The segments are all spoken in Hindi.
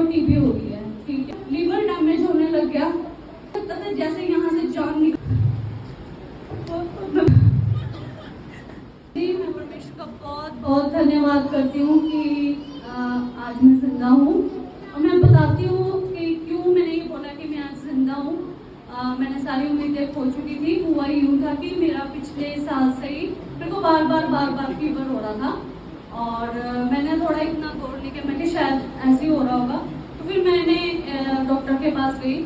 टीबी हो गई है, ठीक है। लीवर डैमेज होने लग गया, लगता था जैसे यहाँ से जान निकल। जी, मैं परमेश्वर का बहुत बहुत धन्यवाद करती हूँ कि आज मैं जिंदा हूँ। और मैं बताती हूँ कि क्यों मैंने ये बोला कि मैं आज जिंदा हूँ। मैंने सारी उम्मीदें खो चुकी थी। हुआ यूँ था कि मेरा पिछले साल से ही मेरे को बार बार फीवर हो रहा था, और मैंने थोड़ा इतना गौर नहीं किया, मैं कि शायद ऐसे ही हो रहा होगा। तो फिर मैंने डॉक्टर के पास गई,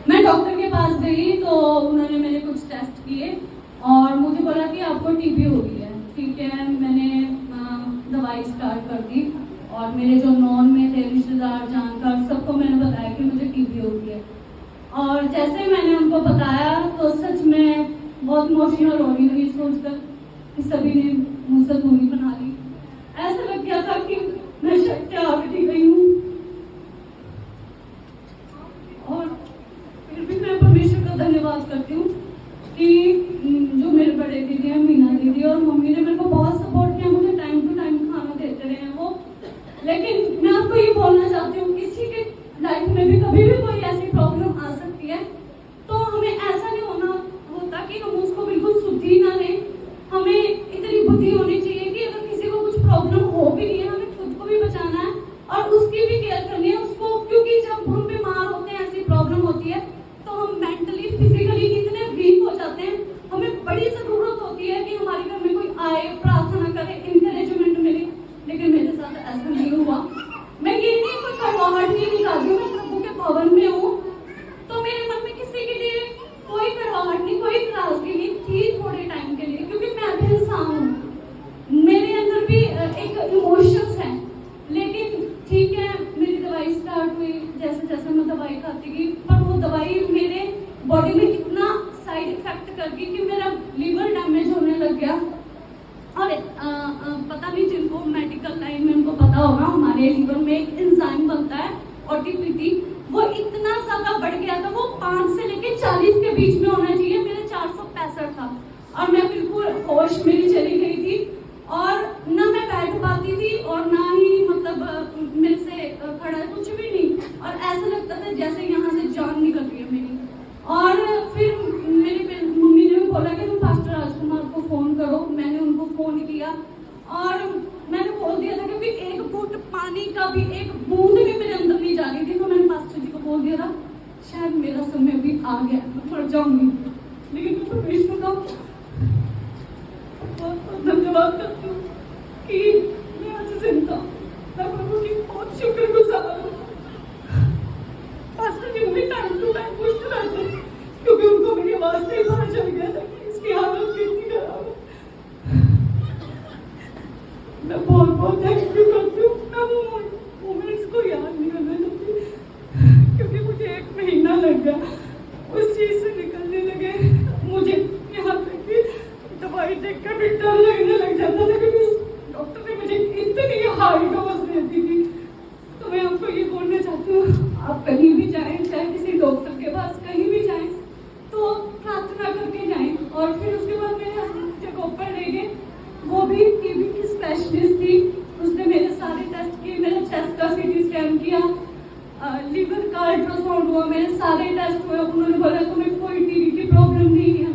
मैं डॉक्टर के पास गई तो उन्होंने मेरे कुछ टेस्ट किए और मुझे बोला कि आपको टीबी हो गई है, ठीक है। मैंने दवाई स्टार्ट कर दी और मेरे जो नॉन में थे रिश्तेदार जानकार सबको मैंने बताया कि मुझे टीबी हो गई है। और जैसे मैंने उनको बताया तो सच में बहुत इमोशनल हो रही हुई सोचकर कि सभी ने मुझसे दूरी बना ली। ऐसा लग गया था कि मैं शक्ति आखिरी गई हूँ। और फिर भी मैं परमेश्वर का धन्यवाद करती हूँ कि जो मेरे बड़े दीदी हैं, मीना दीदी और मम्मी ने मेरे को बहुत सपोर्ट किया, मुझे टाइम टू टाइम खाना देते रहे हैं वो। लेकिन मैं आपको ये बोलना चाहती हूँ, किसी के लाइफ में भी कभी भी कोई ऐसी प्रॉब्लम आ सकती है, तो हमें ऐसा नहीं होता कि हम उसको बिल्कुल सुधी ना लें। हमें इतनी बुद्धि होनी चाहिए कि अगर किसी को कुछ प्रॉब्लम हो भी रही है, हमें खुद को भी बचाना है और उसकी भी केयर करनी है उसको। क्योंकि जब हम बीमार होते हैं, ऐसी प्रॉब्लम होती है, तो हम मेंटली फिजिकली इतने वीक हो जाते हैं। हमें बड़ी जरूरत होती है कि हमारे घर में कोई आए, प्रार्थना करे, इंकरेजमेंट मिले। लेकिन मेरे साथ ऐसा नहीं हुआ। मैं ये नहीं कोई करवाहट नहीं निकाली हूँ, मैं प्रभु के भवन में हूँ, तो मेरे मन में किसी के लिए कोई करवाहट नहीं, कोई नाराजगी नहीं थी थोड़े टाइम के लिए, क्योंकि मैं भी इंसान हूँ, मेरे अंदर भी एक इमोशंस हैं। लेकिन ठीक है, मेरी दवाई स्टार्ट हुई, जैसे जैसे मैं दवाई खाती गई, पर वो दवाई मेरे बॉडी में इतना साइड इफेक्ट कर गई कि मेरा लीवर डैमेज होने लग गया। और पता नहीं जिनको मेडिकल लाइन में उनको पता होगा, हमारे लीवर में एक एंजाइम बनता है ओटीपीटी, वो इतना ज्यादा बढ़ गया था। वो 5 से लेके 40 के बीच में होना चाहिए, मेरे 465 था और मैं बिल्कुल होश मेरी चली गई थी और ना मैं बैठ पाती थी और ना ही मतलब मेरे से खड़ा कुछ भी नहीं, और ऐसा लगता था जैसे यहाँ से जान निकल रही है मेरी। और फिर मेरी मम्मी ने भी बोला कि तुम पास्टर राजकुमार को फोन करो। मैंने उनको फोन किया और मैंने बोल दिया था क्योंकि एक घूंट पानी का भी, एक बूंद भी मेरे अंदर नहीं जा रही थी, तो मैंने पास्टर जी को बोल दिया था शायद मेरा समय भी आ गया, मैं मर जाऊंगी। लेकिन मैं परमेश्वर का बहुत धन्यवाद करती हूँ कि मैं आज जिंदा, मैं प्रभु की बहुत शुक्रगुजार हूँ। पास्टर जी मुझे टाइम टू टाइम पूछते रहते हैं क्योंकि उनको मेरी आवाज से ही पता चल गया था कि इसकी हालत कितनी खराब है। मैं बहुत बहुत थैंक यू करती हूँ। मैं वो मोमेंट्स को याद नहीं करना चाहती क्योंकि मुझे 1 महीना लग गया उस चीज से निकलने लगे। मुझे यहाँ तक कि दवाई देखकर भी डर लगने लग जाता था क्योंकि डॉक्टर ने मुझे इतनी हाई डोज दे दी थी। तो मैं आपको ये बोलना चाहती हूँ, आप कहीं भी जाएं, चाहे किसी डॉक्टर के पास कहीं भी जाएं, तो प्रार्थना करके जाएं। और फिर उसके बाद मेरे हस्बैंड जगह पर ले गए, वो भी टीबी की स्पेशलिस्ट थी, उसने मेरे सारे टेस्ट किए, मेरे चेस्ट का सीटी स्कैन किया, लीवर का अल्ट्रासाउंड हुआ, मेरे सारे टेस्ट हुए। उन्होंने बोला तुम्हें कोई टीबी की प्रॉब्लम नहीं है।